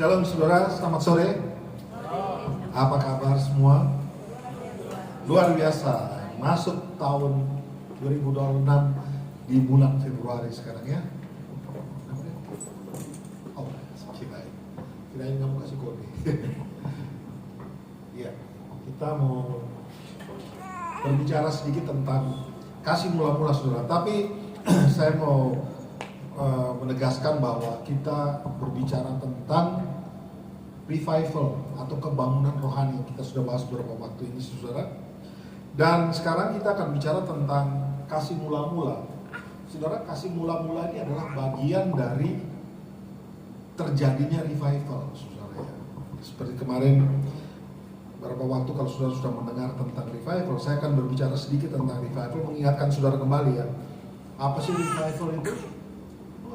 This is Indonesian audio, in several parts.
Shalom saudara, selamat sore. Apa kabar semua? Luar biasa, masuk tahun 2026 di bulan Februari sekarang ya. Oh, kirain kamu kasih kode. Ya, kita mau berbicara sedikit tentang kasih mula-mula saudara. Tapi saya mau menegaskan bahwa kita berbicara tentang revival atau kebangunan rohani. Kita sudah bahas beberapa waktu ini saudara. Dan sekarang kita akan bicara tentang kasih mula-mula. Saudara, kasih mula-mula ini adalah bagian dari terjadinya revival saudara ya. Seperti kemarin beberapa waktu kalau saudara sudah mendengar tentang revival, saya akan berbicara sedikit tentang revival, mengingatkan saudara kembali ya. Apa sih revival itu?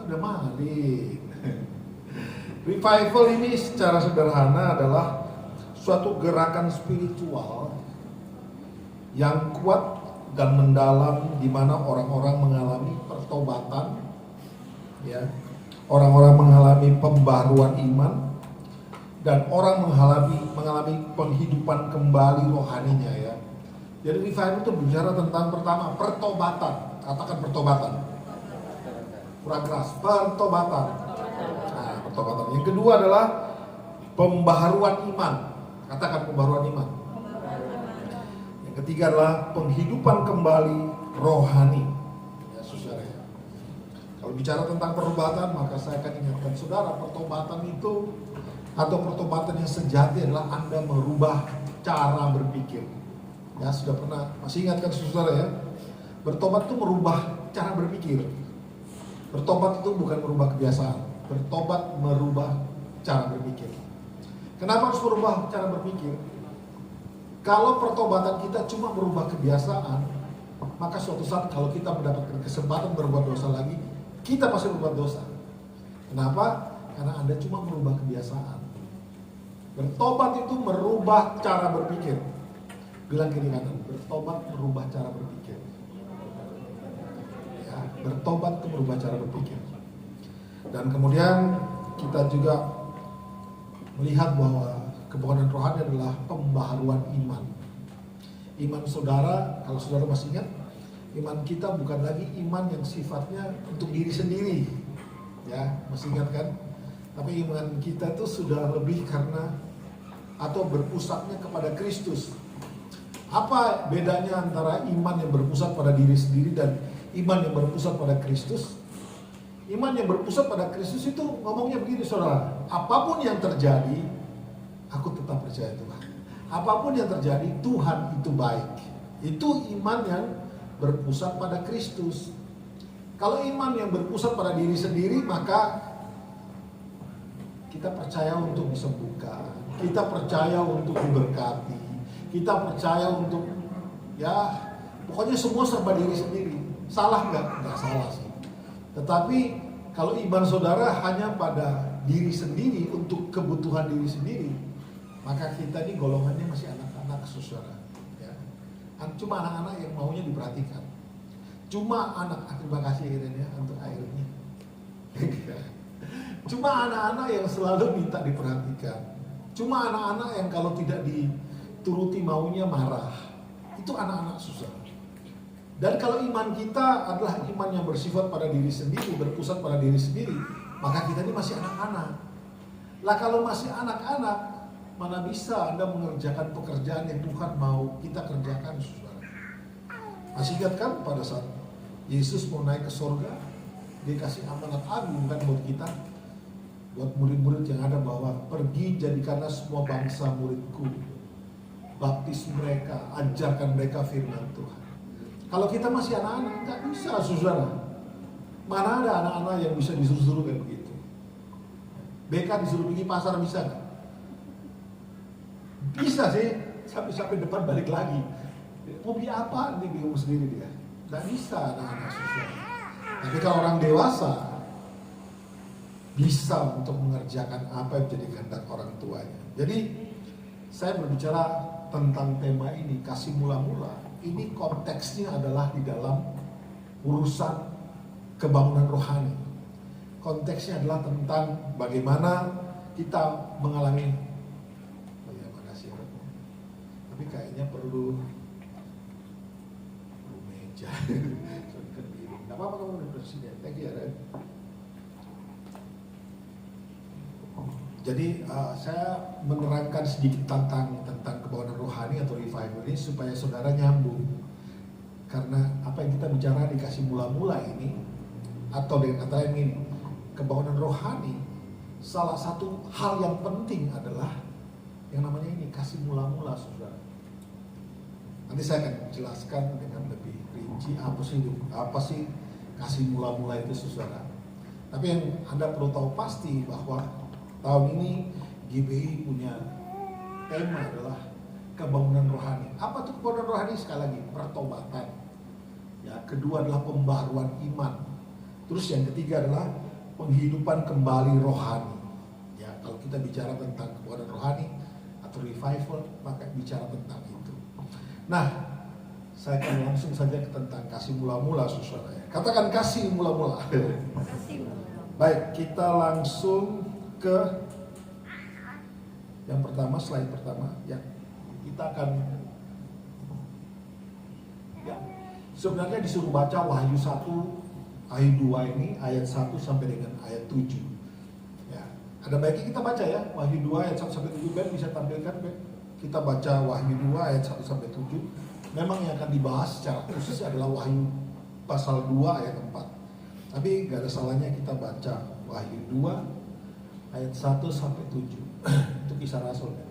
Ada malin. Revival ini secara sederhana adalah suatu gerakan spiritual yang kuat dan mendalam di mana orang-orang mengalami pertobatan, ya, orang-orang mengalami pembaruan iman, dan orang mengalami penghidupan kembali rohaninya ya. Jadi revival itu bicara tentang pertama pertobatan, katakan pertobatan. Kurang keras, pertobatan. Nah, pertobatan. Yang kedua adalah pembaharuan iman. Katakan pembaharuan iman. Yang ketiga adalah penghidupan kembali rohani. Ya, saudara ya. Kalau bicara tentang pertobatan, maka saya akan ingatkan saudara, pertobatan itu atau pertobatan yang sejati adalah Anda merubah cara berpikir. Ya, sudah pernah, masih ingatkan saudara ya? Bertobat itu merubah cara berpikir. Bertobat itu bukan merubah kebiasaan. Bertobat merubah cara berpikir. Kenapa harus merubah cara berpikir? Kalau pertobatan kita cuma merubah kebiasaan, maka suatu saat kalau kita mendapatkan kesempatan berbuat dosa lagi, kita pasti berbuat dosa. Kenapa? Karena Anda cuma merubah kebiasaan. Bertobat itu merubah cara berpikir. Bilang kiri kanan, bertobat merubah cara berpikir. Bertobat itu merubah cara berpikir. Dan kemudian kita juga melihat bahwa kebangunan rohani adalah pembaharuan iman. Iman saudara, kalau saudara masih ingat, iman kita bukan lagi iman yang sifatnya untuk diri sendiri. Ya, masih ingat kan? Tapi iman kita itu sudah lebih karena atau berpusatnya kepada Kristus. Apa bedanya antara iman yang berpusat pada diri sendiri dan iman yang berpusat pada Kristus? Iman yang berpusat pada Kristus itu ngomongnya begini saudara, apapun yang terjadi, aku tetap percaya Tuhan. Apapun yang terjadi, Tuhan itu baik. Itu iman yang berpusat pada Kristus. Kalau iman yang berpusat pada diri sendiri, maka kita percaya untuk disembuhkan, kita percaya untuk diberkati, kita percaya untuk ya pokoknya semua serba diri sendiri. Salah nggak? Nggak salah sih. Tetapi kalau iman saudara hanya pada diri sendiri untuk kebutuhan diri sendiri, maka kita ini golongannya masih anak-anak saudara. Ya. Cuma anak-anak yang maunya diperhatikan. Cuma anak, terima kasih ya untuk airnya. Cuma anak-anak yang selalu minta diperhatikan. Cuma anak-anak yang kalau tidak dituruti maunya marah. Itu anak-anak susah. Dan kalau iman kita adalah iman yang bersifat pada diri sendiri, berpusat pada diri sendiri, maka kita ini masih anak-anak. Lah kalau masih anak-anak, mana bisa Anda mengerjakan pekerjaan yang Tuhan mau kita kerjakan, saudara? Masih ingat kan pada saat Yesus mau naik ke surga, dia kasih amanat agung kan buat kita, buat murid-murid yang ada, bahwa pergi jadikanlah semua bangsa muridku, baptis mereka, ajarkan mereka firman Tuhan. Kalau kita masih anak-anak, nggak bisa saudara. Mana ada anak-anak yang bisa disuruh-suruh kayak begitu? BK disuruh pergi pasar bisa nggak? Bisa sih, sampai depan balik lagi. Mau beli apa? Ini bingung sendiri dia. Nggak bisa anak-anak saudara. Tapi kalau orang dewasa bisa untuk mengerjakan apa yang menjadi kehendak orang tuanya. Jadi saya berbicara tentang tema ini, kasih mula-mula. Ini konteksnya adalah di dalam urusan kebangunan rohani. Konteksnya adalah tentang bagaimana kita mengalami, oh ya makasih ya, tapi kayaknya perlu meja. Nggak apa-apa kamu udah presiden, thank you ya Ren. Jadi saya menerangkan sedikit tentang kebangunan rohani atau revival ini supaya saudara nyambung. Karena apa yang kita bicara dikasih mula-mula ini, atau dengan kata lain ini, kebangunan rohani, salah satu hal yang penting adalah yang namanya ini, kasih mula-mula saudara. Nanti saya akan jelaskan dengan lebih rinci apa sih kasih mula-mula itu saudara. Tapi yang Anda perlu tahu pasti bahwa tahun ini GBI punya tema adalah kebangunan rohani. Apa tuh kebangunan rohani? Sekali lagi, pertobatan. Ya, kedua adalah pembaruan iman. Terus yang ketiga adalah penghidupan kembali rohani. Ya, kalau kita bicara tentang kebangunan rohani atau revival, maka bicara tentang itu. Nah, saya akan langsung saja tentang kasih mula-mula saudara ya. Katakan kasih mula-mula. Baik, kita langsung ke yang pertama, slide pertama ya. Kita akan ya, sebenarnya disuruh baca Wahyu 1, Wahyu 2 ini ayat 1 sampai dengan ayat 7 ya. Ada baiknya kita baca ya, Wahyu 2 ayat 1 sampai 7. Ben bisa tampilkan Ben? Kita baca Wahyu 2 ayat 1 sampai 7. Memang yang akan dibahas secara khusus adalah Wahyu pasal 2 ayat 4. Tapi gak ada salahnya kita baca Wahyu 2 ayat 1 sampai 7. Itu kisah Rasul kan.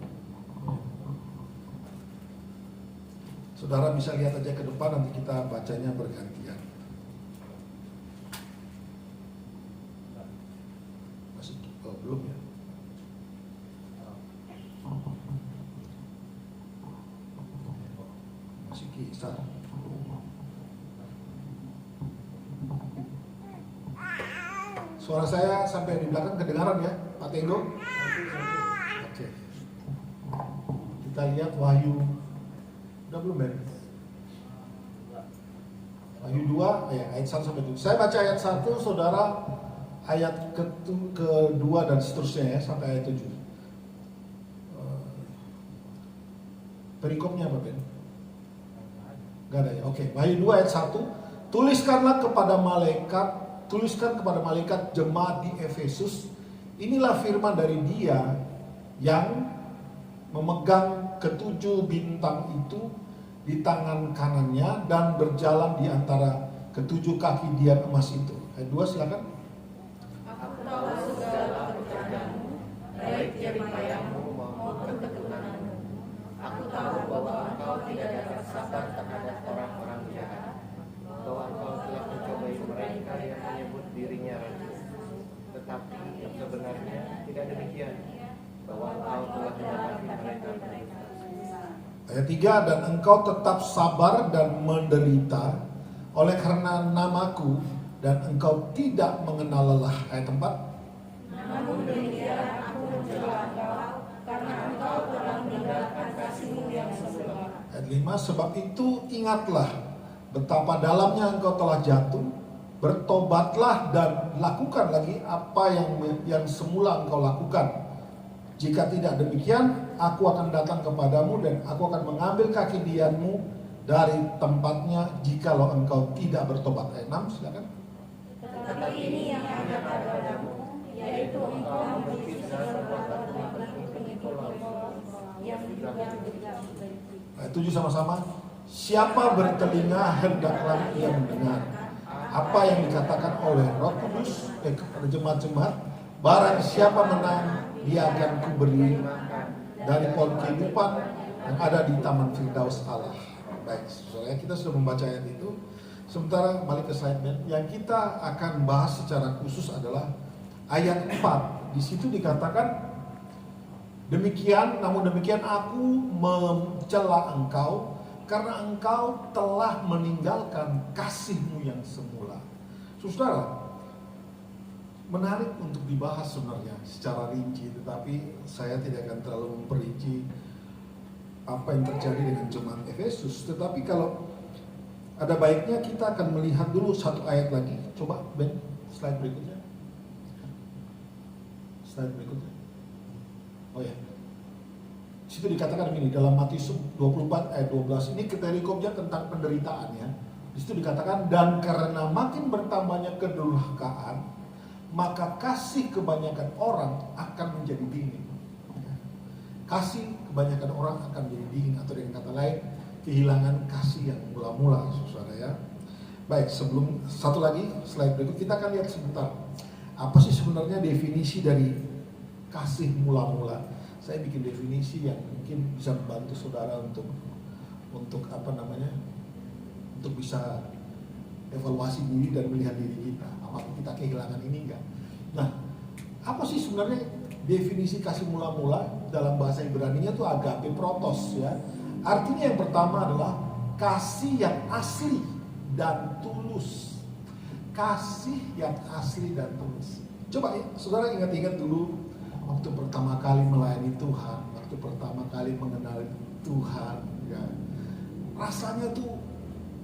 Saudara bisa lihat aja ke depan, nanti kita bacanya bergantian. Masih belum ya? Masih kisah. Suara saya sampai di belakang kedengaran ya, Pak Tenggo? Oke. Kita lihat Wahyu. Udah belum Ben? Wahyu 2 ayat 1 sampai 7. Saya baca ayat 1, saudara ayat kedua dan seterusnya ya, sampai ayat 7. Perikopnya apa Ben? Gak ada ya. Oke. Wahyu 2 ayat 1. Tuliskan kepada malaikat jemaat di Efesus, inilah firman dari Dia yang memegang ketujuh bintang itu di tangan kanannya dan berjalan di antara ketujuh kaki dian emas itu. Ayat 2 silakan. Aku tahu segala pekerjaanmu, baik jeripayamu maupun keturunanmu. Aku tahu bahwa engkau tidak dapat sabar terhadap orang-orang jahat, bahwa engkau telah mencobai mereka yang menyebut dirinya raja. Tetapi yang sebenarnya tidak demikian, bahwa engkau telah mendapati mereka berdusta. Ayat 3, dan engkau tetap sabar dan menderita oleh karena namaku, dan engkau tidak mengenal lelah. Ayat 4. Namun demikian aku mencela engkau, karena engkau telah meninggalkan kasihmu yang semula. Ayat 5, sebab itu ingatlah betapa dalamnya engkau telah jatuh, bertobatlah dan lakukan lagi apa yang semula engkau lakukan. Jika tidak demikian, aku akan datang kepadamu dan aku akan mengambil kaki dianmu dari tempatnya jikalau engkau tidak bertobat. Ayat 6 silakan. Tetapi ini yang ada padamu, yaitu engkau membenci perbuatan pengikut yang juga tidak baik. Ayat 7 sama-sama. Siapa bertelinga hendaklah ia mendengar apa yang dikatakan oleh Roh Kudus kepada jemaat-jemaat. Barang siapa menang, dia akan kuberi dari pohon kehidupan yang ada di taman Firdaus Allah. Baik, saudara, kita sudah membaca ayat itu. Sementara balik ke slide yang kita akan bahas secara khusus adalah ayat 4. Di situ dikatakan demikian, namun demikian aku mencela engkau karena engkau telah meninggalkan kasihmu yang semula. Saudara, menarik untuk dibahas sebenarnya secara rinci, tetapi saya tidak akan terlalu memperinci apa yang terjadi dengan jemaat Efesus. Tetapi kalau ada baiknya kita akan melihat dulu satu ayat lagi. Coba Ben, slide berikutnya. Slide berikutnya. Oh ya, situ dikatakan begini dalam Matius 24 ayat 12, ini perikopnya tentang penderitaan ya. Di situ dikatakan, dan karena makin bertambahnya kedurhakaan, maka kasih kebanyakan orang akan menjadi dingin. Kasih kebanyakan orang akan menjadi dingin, atau dengan kata lain, kehilangan kasih yang mula-mula, saudara ya. Baik, sebelum satu lagi slide berikut kita akan lihat sebentar apa sih sebenarnya definisi dari kasih mula-mula. Saya bikin definisi yang mungkin bisa membantu saudara untuk untuk bisa evaluasi diri dan melihat diri kita, apakah kita kehilangan ini enggak. Nah, apa sih sebenarnya definisi kasih mula-mula? Dalam bahasa Ibrani-nya itu agape protos ya. Artinya yang pertama adalah kasih yang asli dan tulus. Kasih yang asli dan tulus. Coba ya, saudara ingat-ingat dulu waktu pertama kali melayani Tuhan, waktu pertama kali mengenal Tuhan ya. Rasanya tuh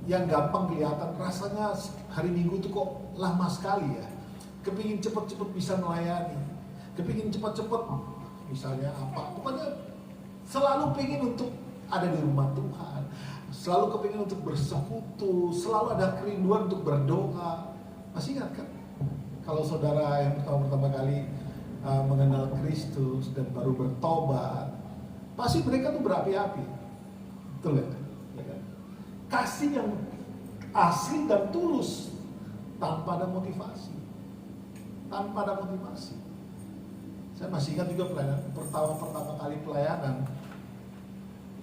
yang gampang kelihatan, rasanya hari Minggu tuh kok lama sekali ya. Kepingin cepet-cepet bisa melayani, kepingin cepet-cepet misalnya apa, pokoknya selalu pengen untuk ada di rumah Tuhan, selalu kepingin untuk bersekutu, selalu ada kerinduan untuk berdoa. Masih ingat kan? Kalau saudara yang pertama kali mengenal Kristus dan baru bertobat, pasti mereka tuh berapi-api, betul ya? Kasih yang asli dan tulus tanpa ada motivasi. Saya masih ingat juga pelayanan pertama kali pelayanan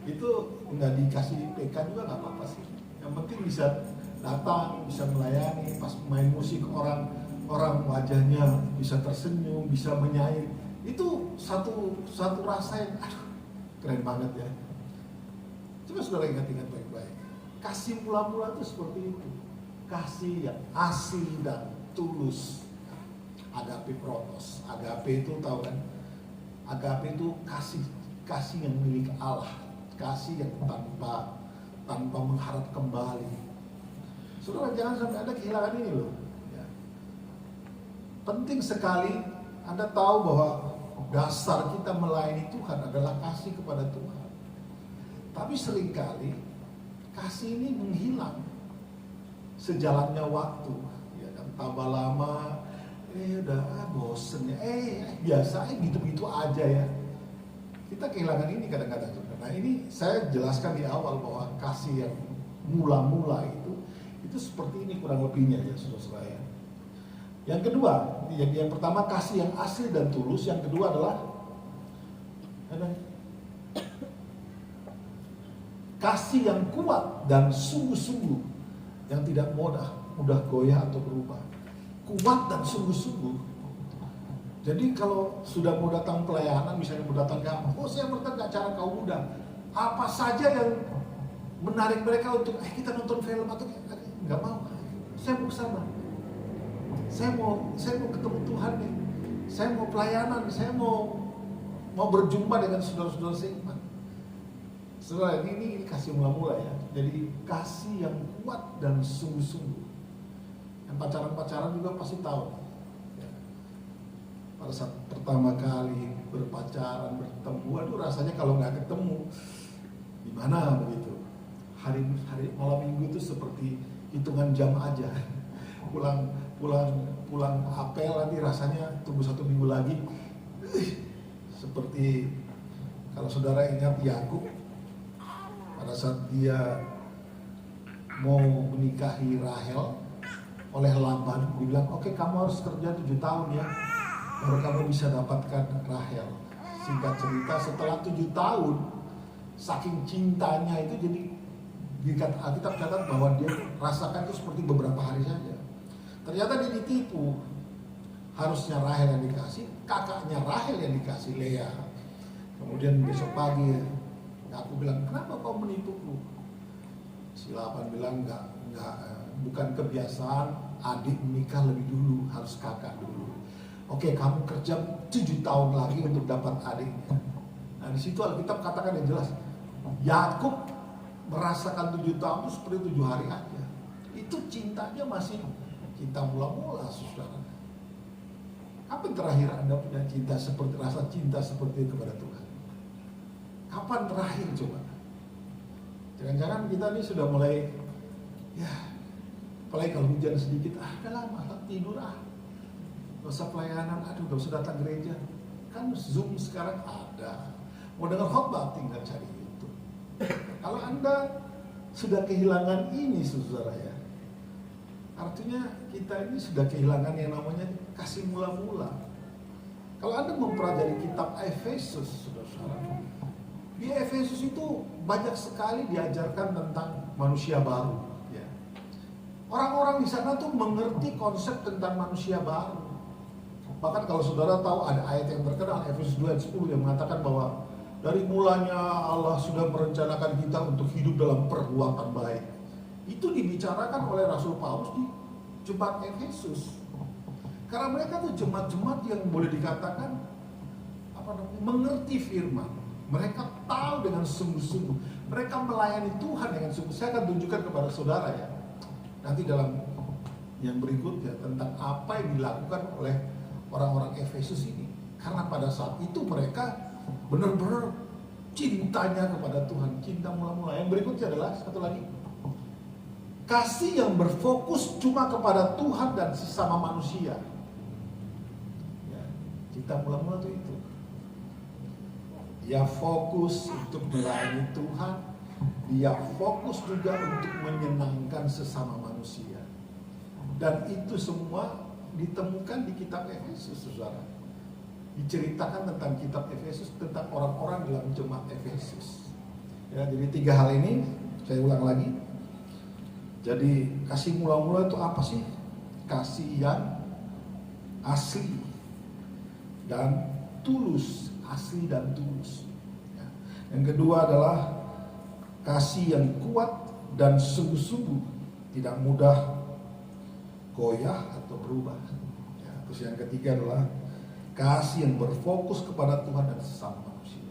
itu nggak dikasih PK juga nggak apa-apa sih. Yang penting bisa datang, bisa melayani, pas main musik orang wajahnya bisa tersenyum, bisa menyair. Itu satu rasa yang keren banget ya. Coba saudara ingat-ingat baik-baik. Kasih mula-mula itu seperti itu. Kasih yang asli dan tulus. Agape protos. Agape itu tahu kan? Agape itu kasih yang milik Allah. Kasih yang tanpa mengharap kembali. Saudara jangan sampai Anda kehilangan ini loh. Ya. Penting sekali Anda tahu bahwa dasar kita melayani Tuhan adalah kasih kepada Tuhan. Tapi seringkali kasih ini menghilang sejalannya waktu, ya kan? Tambah lama, udah bosen ya, biasa gitu-gitu aja ya. Kita kehilangan ini kadang-kadang. Nah ini saya jelaskan di awal bahwa kasih yang mula-mula itu seperti ini kurang lebihnya ya saudara ya. Yang kedua, yang pertama kasih yang asli dan tulus, yang kedua adalah kasih yang kuat dan sungguh-sungguh, yang tidak mudah goyah atau berubah. Kuat dan sungguh-sungguh. Jadi kalau sudah mau datang pelayanan, misalnya mau datang ke apa, saya bertanya acara kaum muda, apa saja yang menarik mereka untuk kita nonton film atau nggak mau. Saya mau kesana. Saya mau ketemu Tuhan nih. Saya mau pelayanan, saya mau berjumpa dengan saudara-saudara seiman. Saudara, ini kasih mula-mula ya. Jadi kasih yang kuat dan sungguh-sungguh. Yang pacaran-pacaran juga pasti tahu. Ya. Pada saat pertama kali berpacaran, bertemu, aduh rasanya kalau nggak ketemu, gimana begitu. Hari malam minggu itu seperti hitungan jam aja. Pulang apel nanti rasanya tunggu 1 minggu lagi. Seperti kalau saudara ingat Yakub, pada saat dia mau menikahi Rahel oleh Laban, dia bilang, oke, kamu harus kerja 7 tahun ya, baru kamu bisa dapatkan Rahel. Singkat cerita, setelah 7 tahun, saking cintanya itu jadi Alkitab catat bahwa dia rasakan itu seperti beberapa hari saja. Ternyata dia ditipu. Harusnya Rahel yang dikasih, kakaknya Rahel yang dikasih, Lea. Kemudian besok pagi aku bilang, kenapa kau menipuku? Si Laban bilang, enggak, bukan kebiasaan adik menikah lebih dulu, harus kakak dulu. Oke, kamu kerja 7 tahun lagi untuk dapat adiknya. Nah di situ Alkitab katakan yang jelas, Yakub merasakan 7 tahun itu seperti 7 hari aja. Itu cintanya masih cinta mula-mula, saudara. Kapan terakhir Anda punya rasa cinta seperti itu kepada Tuhan? Kapan terakhir coba? Jangan-jangan kita ini sudah mulai, ya, apalagi kalau hujan sedikit, udah lama tidur, gak usah pelayanan, gak usah datang gereja. Kan Zoom sekarang ada, mau dengar khotbah tinggal cari itu. Kalau Anda sudah kehilangan ini, saudara ya, artinya kita ini sudah kehilangan yang namanya kasih mula-mula. Kalau Anda mempelajari kitab Efesus, saudara, di Efesus itu banyak sekali diajarkan tentang manusia baru. Ya. Orang-orang di sana tuh mengerti konsep tentang manusia baru. Bahkan kalau saudara tahu ada ayat yang terkenal, Efesus 2 ayat 10 yang mengatakan bahwa dari mulanya Allah sudah merencanakan kita untuk hidup dalam perbuatan baik. Itu dibicarakan oleh Rasul Paulus di jemaat Efesus. Karena mereka tuh jemaat-jemaat yang boleh dikatakan mengerti firman. Mereka tahu dengan sungguh-sungguh. Mereka melayani Tuhan dengan sungguh. Saya akan tunjukkan kepada saudara ya, nanti dalam yang berikutnya, tentang apa yang dilakukan oleh orang-orang Efesus ini. Karena pada saat itu mereka benar-benar cintanya kepada Tuhan, cinta mula-mula. Yang berikutnya adalah satu lagi, kasih yang berfokus cuma kepada Tuhan dan sesama manusia. Ya, cinta mula-mula itu. Dia fokus untuk melayani Tuhan, dia fokus juga untuk menyenangkan sesama manusia. Dan itu semua ditemukan di kitab Efesus, saudara. Diceritakan tentang kitab Efesus, tentang orang-orang dalam jemaat Efesus. Ya, jadi 3 hal ini saya ulang lagi. Jadi kasih mula-mula itu apa sih? Kasih yang asli dan tulus, asli dan tulus. Ya. Yang kedua adalah kasih yang kuat dan sungguh-sungguh, tidak mudah goyah atau berubah. Ya. Terus yang ketiga adalah kasih yang berfokus kepada Tuhan dan sesama manusia.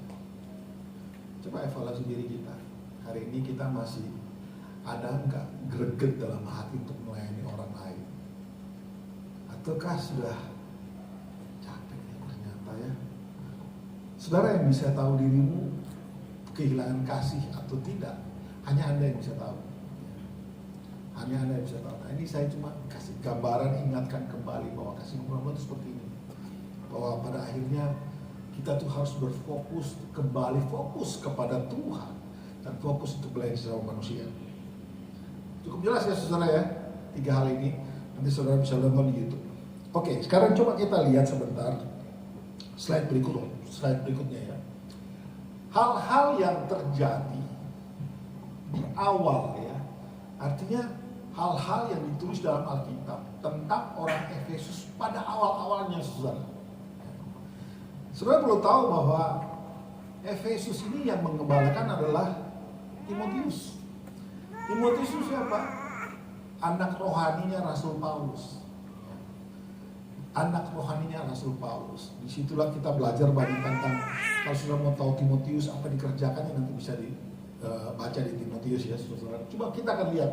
Coba evaluasi diri kita. Hari ini kita masih ada enggak greget dalam hati untuk melayani orang lain? Ataukah sudah capek ya ternyata ya? Saudara yang bisa tahu dirimu kehilangan kasih atau tidak, hanya Anda yang bisa tahu. Hanya Anda yang bisa tahu. Nah, ini saya cuma kasih gambaran, ingatkan kembali bahwa kasih mula-mula itu seperti ini. Bahwa pada akhirnya kita tuh harus berfokus, kembali fokus kepada Tuhan dan fokus untuk melayani sesama manusia. Cukup jelas ya saudara ya, 3 hal ini. Nanti saudara bisa nonton di YouTube. Oke, sekarang coba kita lihat sebentar slide berikutnya ya. Hal-hal yang terjadi di awal ya, artinya hal-hal yang ditulis dalam Alkitab tentang orang Efesus pada awal-awalnya, saudara. Saudara perlu tahu bahwa Efesus ini yang mengembalakan adalah Timotius. Timotius itu siapa? Anak rohaninya Rasul Paulus. Anak rohaninya Rasul Paulus. Disitulah kita belajar banyak tentang, kalau sudah mau tahu Timotius apa dikerjakannya, nanti bisa dibaca di Timotius ya saudara. Coba kita akan lihat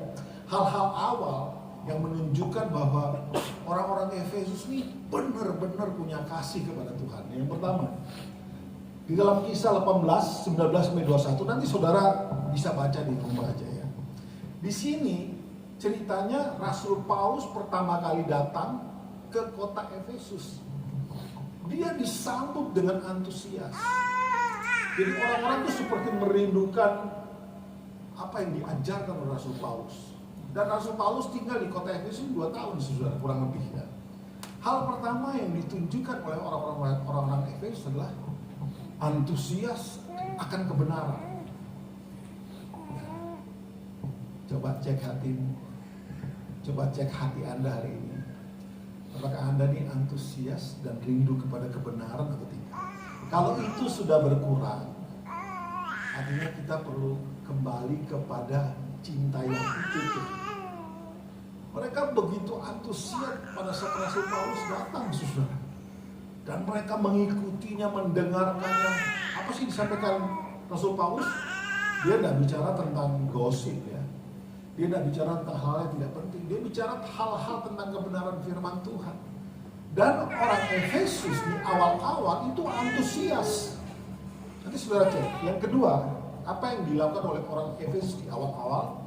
hal-hal awal yang menunjukkan bahwa orang-orang Efesus ini benar-benar punya kasih kepada Tuhan. Yang pertama, di dalam Kisah 18, 19-21, nanti saudara bisa baca di rumah aja ya. Di sini ceritanya Rasul Paulus pertama kali datang ke kota Efesus. Dia disambut dengan antusias. Jadi orang-orang itu seperti merindukan apa yang diajarkan oleh Rasul Paulus. Dan Rasul Paulus tinggal di kota Efesus 2 tahun, saudara, kurang lebih ya. Hal pertama yang ditunjukkan oleh orang-orang Efesus adalah antusias akan kebenaran. Coba cek hatimu. Coba cek hati Anda hari ini. Apakah Anda ini antusias dan rindu kepada kebenaran atau tidak? Kalau itu sudah berkurang, artinya kita perlu kembali kepada cinta yang itu. Mereka begitu antusias pada saat Rasul Paulus datang, saudara. Dan mereka mengikutinya, mendengarkannya. Apa sih disampaikan Rasul Paulus? Dia tidak bicara tentang gosip ya. Dia tidak bicara tentang hal yang tidak penting. Dia bicara hal-hal tentang kebenaran firman Tuhan. Dan orang Efesus di awal-awal itu antusias. Nanti saudara cek. Yang kedua, apa yang dilakukan oleh orang Efesus di awal-awal?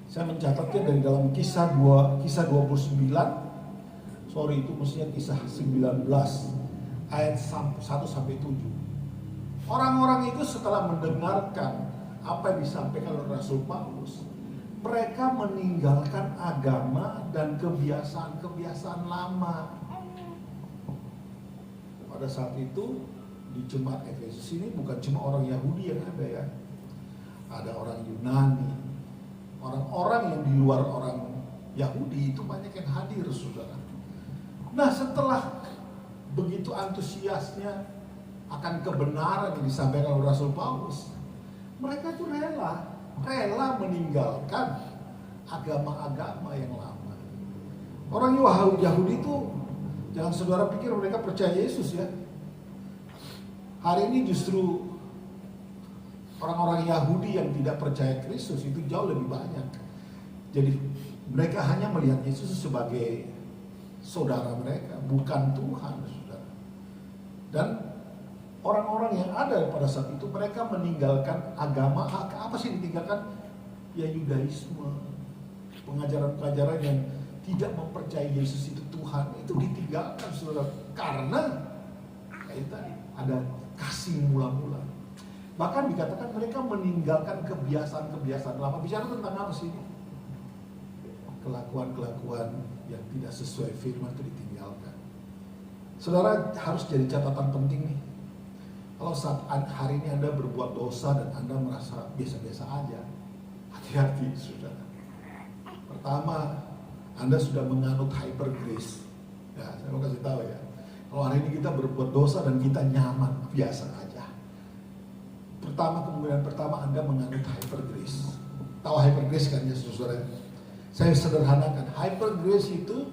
Saya mencatatnya dari dalam kisah 29. Sorry, itu mestinya kisah 19 ayat 1 sampai 7. Orang-orang itu setelah mendengarkan apa yang disampaikan oleh Rasul Paulus, mereka meninggalkan agama dan kebiasaan-kebiasaan lama. Pada saat itu di jemaat Efesus ini bukan cuma orang Yahudi yang ada ya. Ada orang Yunani, orang-orang yang di luar orang Yahudi itu banyak yang hadir, saudara. Nah, setelah begitu antusiasnya akan kebenaran yang disampaikan oleh Rasul Paulus, mereka itu rela meninggalkan agama-agama yang lama. Orang Yahudi itu, jangan saudara pikir mereka percaya Yesus ya. Hari ini justru orang-orang Yahudi yang tidak percaya Kristus itu jauh lebih banyak. Jadi mereka hanya melihat Yesus sebagai saudara mereka, bukan Tuhan, saudara. Dan orang-orang yang ada pada saat itu, mereka meninggalkan agama. Apa sih ditinggalkan? Ya Yudaisme, pengajaran-pengajaran yang tidak mempercayai Yesus itu Tuhan, itu ditinggalkan, saudara. Karena kayak tadi ada kasih mula-mula. Bahkan dikatakan mereka meninggalkan kebiasaan-kebiasaan lama. Bicara tentang apa sih? Kelakuan-kelakuan yang tidak sesuai firman itu ditinggalkan. Saudara, harus jadi catatan penting nih. Kalau saat hari ini Anda berbuat dosa dan Anda merasa biasa-biasa aja, hati-hati, saudara. Pertama, Anda sudah menganut hyper grace. Ya, saya mau kasih tahu ya. Kalau hari ini kita berbuat dosa dan kita nyaman, biasa aja. Kemungkinan pertama Anda menganut hyper grace. Tahu hyper grace kan ya, saudara? Saya sederhanakan. Hyper grace itu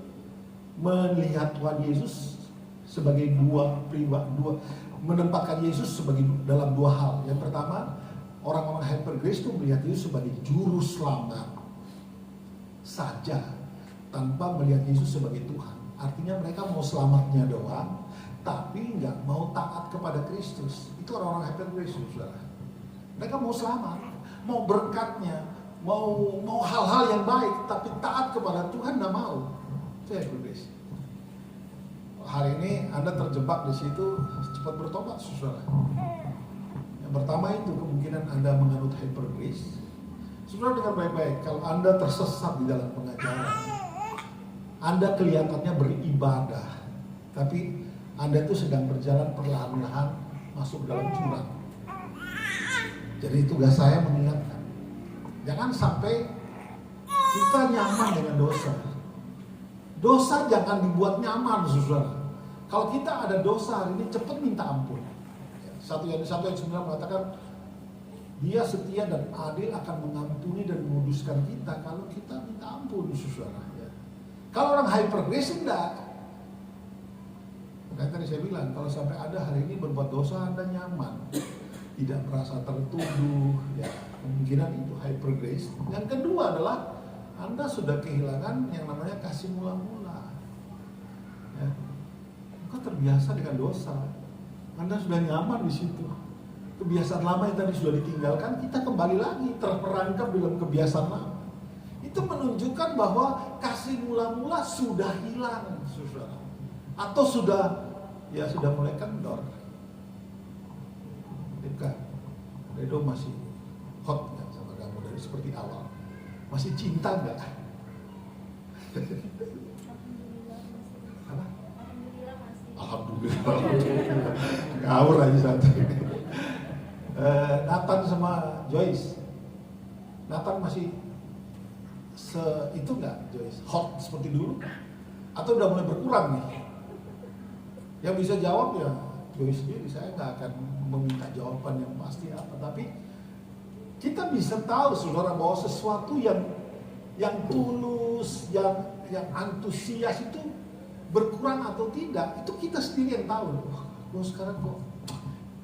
melihat Tuhan Yesus sebagai menempatkan Yesus sebagai dalam dua hal. Yang pertama, orang-orang hyper grace itu melihat Yesus sebagai juru selamat saja, tanpa melihat Yesus sebagai Tuhan. Artinya mereka mau selamatnya doang, tapi nggak mau taat kepada Kristus. Itu orang-orang hyper grace, saudara. Mereka mau selamat, mau berkatnya, mau hal-hal yang baik, tapi taat kepada Tuhan nggak mau. Itu hyper grace. Hari ini Anda terjebak di situ, cepat bertobat, saudara. Yang pertama itu kemungkinan Anda menganut hyper grace. Saudara dengar baik-baik, kalau Anda tersesat di dalam pengajaran, Anda kelihatannya beribadah, tapi Anda itu sedang berjalan perlahan-lahan masuk dalam jurang. Jadi tugas saya mengingatkan, jangan sampai kita nyaman dengan dosa. Dosa jangan dibuat nyaman, saudara. Kalau kita ada dosa hari ini, cepat minta ampun. 1 Yohanes 1:9 mengatakan, Dia setia dan adil akan mengampuni dan menguduskan kita kalau kita minta ampun, saudara. Kalau orang hyper grace enggak. Makanya tadi saya bilang, kalau sampai ada hari ini berbuat dosa Anda nyaman, tidak merasa tertuduh, ya kemungkinan itu hyper grace. Yang kedua adalah Anda sudah kehilangan yang namanya kasih mula-mula. Ya. Engkau terbiasa dengan dosa, Anda sudah nyaman di situ. Kebiasaan lama yang tadi sudah ditinggalkan, kita kembali lagi terperangkap dalam kebiasaan lama. Itu menunjukkan bahwa kasih mula-mula sudah hilang, saudara. Atau sudah mulai kendor. Bukan, Redo masih hot nggak sama kamu dari seperti awal? Masih cinta nggak? Apa? Alhamdulillah. Ngawur aja satu. Nathan sama Joyce. Nathan masih itu nggak, Joyce? Hot seperti dulu? Atau udah mulai berkurang nih? Yang bisa jawab ya Joyce sendiri. Saya nggak akan meminta jawaban yang pasti apa, tapi kita bisa tahu, saudara, bahwa sesuatu yang tulus, yang antusias itu berkurang atau tidak, itu kita sendiri yang tahu. Wah, sekarang kok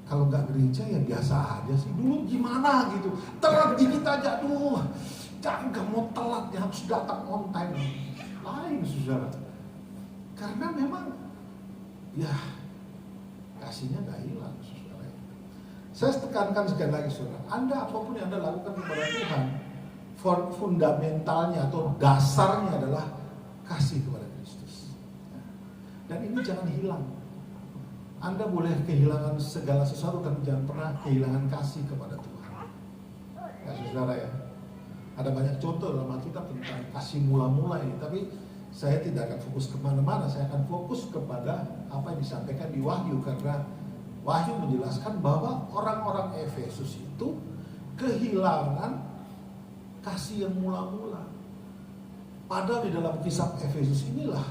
kalau nggak gereja ya biasa aja sih. Dulu gimana gitu, telat dikit aja, jangan mau telat ya, harus datang on time. Lain, saudara. Karena memang ya kasihnya gak hilang, saudara. Saya tekankan sekali lagi, saudara, Anda apapun yang Anda lakukan kepada Tuhan, fundamentalnya atau dasarnya adalah kasih kepada Kristus. Dan ini jangan hilang. Anda boleh kehilangan segala sesuatu, tapi jangan pernah kehilangan kasih kepada Tuhan. Ya saudara ya. Ada banyak contoh dalam Alkitab tentang kasih mula-mula ini, tapi saya tidak akan fokus kemana-mana. Saya akan fokus kepada apa yang disampaikan di Wahyu, karena Wahyu menjelaskan bahwa orang-orang Efesus itu kehilangan kasih yang mula-mula. Padahal di dalam kisah Efesus inilah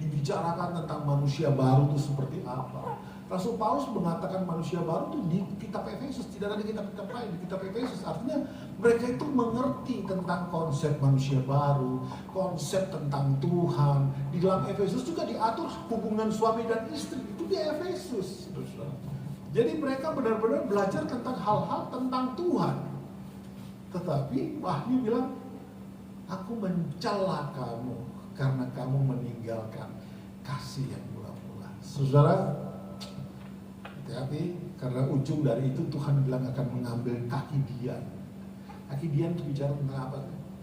dibicarakan tentang manusia baru itu seperti apa. Rasul Paulus mengatakan manusia baru itu di kitab Efesus, tidak ada di kitab-kitab lain, di kitab Efesus. Artinya mereka itu mengerti tentang konsep manusia baru, konsep tentang Tuhan. Di dalam Efesus juga diatur hubungan suami dan istri, itu di Efesus. Jadi mereka benar-benar belajar tentang hal-hal tentang Tuhan. Tetapi Wahyu bilang, aku mencela kamu karena kamu meninggalkan kasih yang mula-mula. Saudara, hati-hati, karena ujung dari itu Tuhan bilang akan mengambil kaki Dian. Kaki Dian itu bicara tentang apa?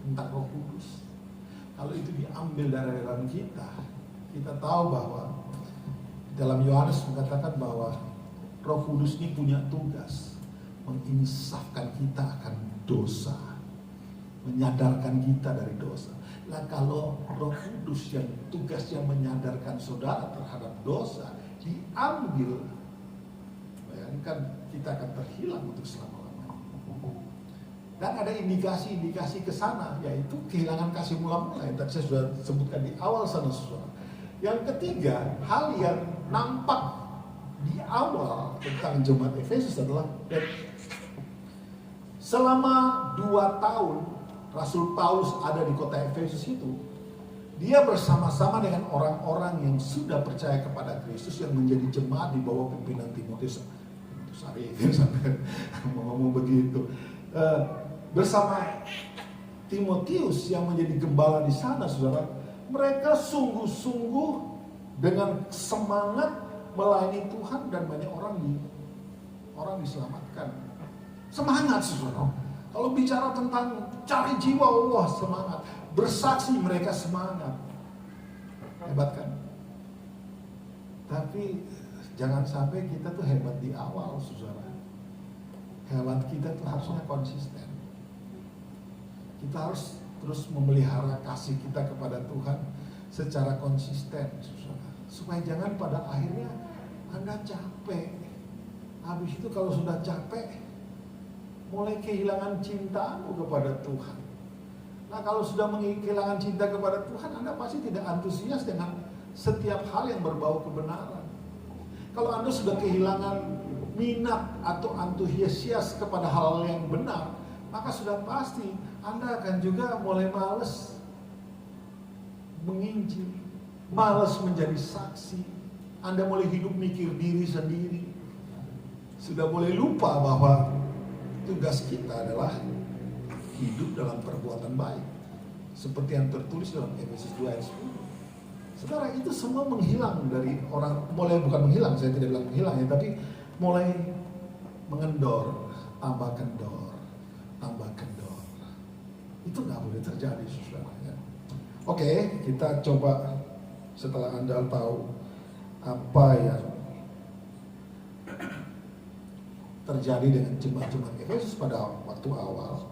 Tentang Roh Kudus. Kalau itu diambil dari dalam kita tahu bahwa dalam Yohanes mengatakan bahwa Roh Kudus ini punya tugas menginsafkan kita akan dosa, menyadarkan kita dari dosa. Nah, kalau Roh Kudus yang tugasnya menyadarkan saudara terhadap dosa diambil, bayangkan kita akan terhilang untuk selama-lamanya. Dan ada indikasi-indikasi ke sana, yaitu kehilangan kasih mula-mula yang tadi saya sudah sebutkan di awal sana, saudara. Yang ketiga, hal yang nampak di awal tentang jemaat Efesus adalah selama 2 tahun Rasul Paulus ada di kota Efesus itu, dia bersama-sama dengan orang-orang yang sudah percaya kepada Kristus yang menjadi jemaat di bawah pimpinan Timotius. Sampai ngomong begitu, bersama Timotius yang menjadi gembala di sana, saudara, mereka sungguh-sungguh dengan semangat melayani Tuhan dan banyak orang diselamatkan. Semangat, saudara. Kalau bicara tentang cari jiwa Allah, semangat. Bersaksi, mereka semangat. Hebat kan? Tapi jangan sampai kita tuh hebat di awal, saudara. Hebat kita tuh harusnya konsisten. Kita harus terus memelihara kasih kita kepada Tuhan secara konsisten, saudara. Supaya jangan pada akhirnya Anda capek. Habis itu kalau sudah capek, mulai kehilangan cintamu kepada Tuhan. Nah, kalau sudah kehilangan cinta kepada Tuhan, Anda pasti tidak antusias dengan setiap hal yang berbau kebenaran. Kalau Anda sudah kehilangan minat atau antusias kepada hal yang benar, maka sudah pasti Anda akan juga mulai malas menginjil, malas menjadi saksi. Anda mulai hidup mikir diri sendiri. Sudah mulai lupa bahwa tugas kita adalah hidup dalam perbuatan baik, seperti yang tertulis dalam Efesus 2 ayat 10. Saudara, itu semua menghilang dari orang, mulai bukan menghilang, saya tidak bilang menghilang ya, tapi mulai mengendor, tambah kendor. Itu nggak boleh terjadi, saudara. Ya. Oke, kita coba setelah Anda tahu apa yang terjadi dengan jemaat-jemaat Efesus pada waktu awal.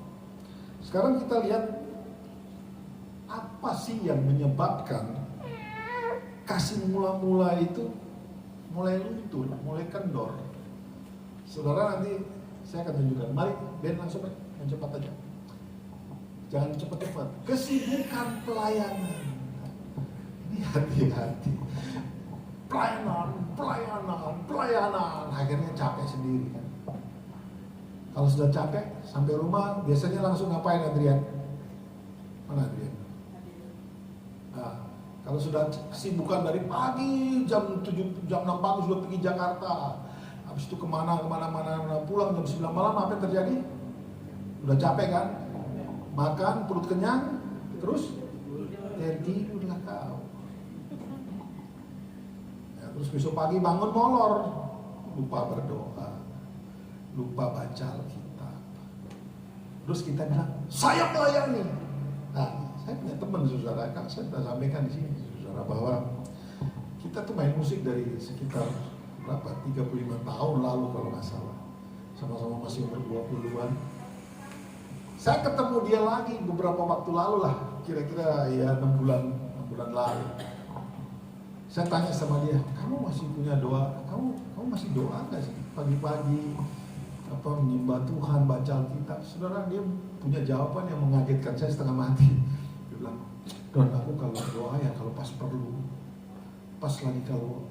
Sekarang kita lihat apa sih yang menyebabkan kasih mula-mula itu mulai luntur, mulai kendor. Saudara, nanti saya akan tunjukkan. Mari, Ben, langsung yang cepat aja. Jangan cepat-cepat. Kesibukan pelayanan. Ini hati-hati. Pelayanan. Akhirnya capek sendiri kan. Kalau sudah capek, sampai rumah biasanya langsung ngapain, Adrian? Mana Adrian? Nah, kalau sudah kesibukan dari pagi jam 6 pagi sudah pergi Jakarta, habis itu kemana pulang jam 9 malam, apa yang terjadi? Udah capek kan? Makan, perut kenyang, terus tidurlah kau. Terus besok pagi bangun molor, lupa berdoa, lupa baca Alkitab. Terus kita bilang, saya melayani. Nah, saya punya teman saudara, kan saya sudah sampaikan di sini saudara, bahwa kita tuh main musik dari sekitar berapa, 35 tahun lalu kalau nggak salah. Sama-sama masih umur 20-an. Saya ketemu dia lagi beberapa waktu lalu lah, kira-kira ya 6 bulan lalu. Saya tanya sama dia, kamu masih punya doa? Kamu masih doa nggak sih pagi-pagi? Apa menyembah Tuhan, baca Alkitab? Saudara, dia punya jawaban yang mengagetkan saya setengah mati. Dia bilang, Don, aku kalau doa ya kalau pas perlu, pas lagi kalau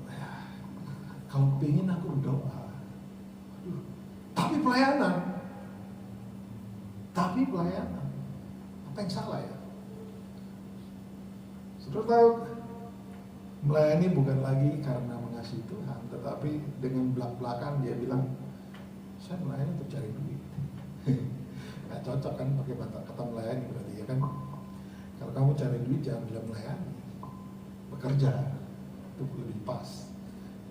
pengen aku berdoa. Tapi pelayanan, apa yang salah ya? Saudara tahu, melayani bukan lagi karena mengasihi Tuhan, tetapi dengan belak-belakan dia bilang, saya melayani untuk cari duit. Nggak cocok kan pakai kata melayani berarti ya kan? Kalau kamu cari duit jangan bilang melayani, bekerja itu lebih pas.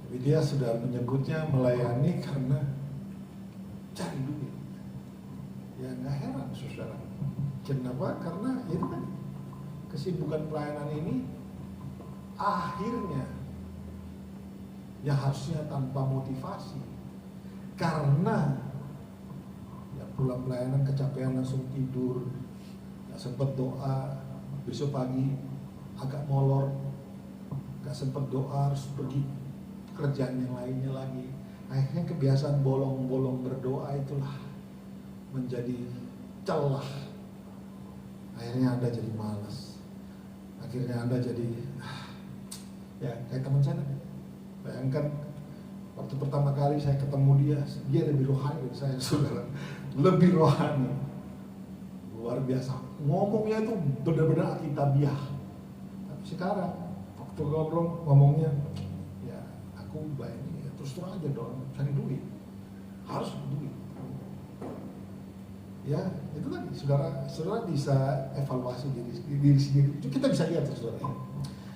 Tapi dia sudah menyebutnya melayani karena cari duit. Ya nggak heran saudara. Kenapa? Karena itu kan kesibukan pelayanan ini akhirnya ya harusnya tanpa motivasi, karena ya pulang pelayanan kecapean langsung tidur, nggak sempet doa, besok pagi agak molor, nggak sempet doa, harus pergi kerjaan yang lainnya lagi. Akhirnya kebiasaan bolong-bolong berdoa itulah menjadi celah. Akhirnya Anda jadi malas. Akhirnya Anda jadi ya kayak teman saya tadi. Bayangkan waktu pertama kali saya ketemu dia lebih rohani dari saya, saudara. Lebih rohani. Luar biasa. Ngomongnya itu benar-benar alkitabiah. Tapi sekarang waktu ngobrol ngomongnya ya aku baik ya, terus terang aja dong, cari duit. Harus duit. Ya, itu tadi saudara bisa evaluasi diri sendiri. Kita bisa lihat saudara.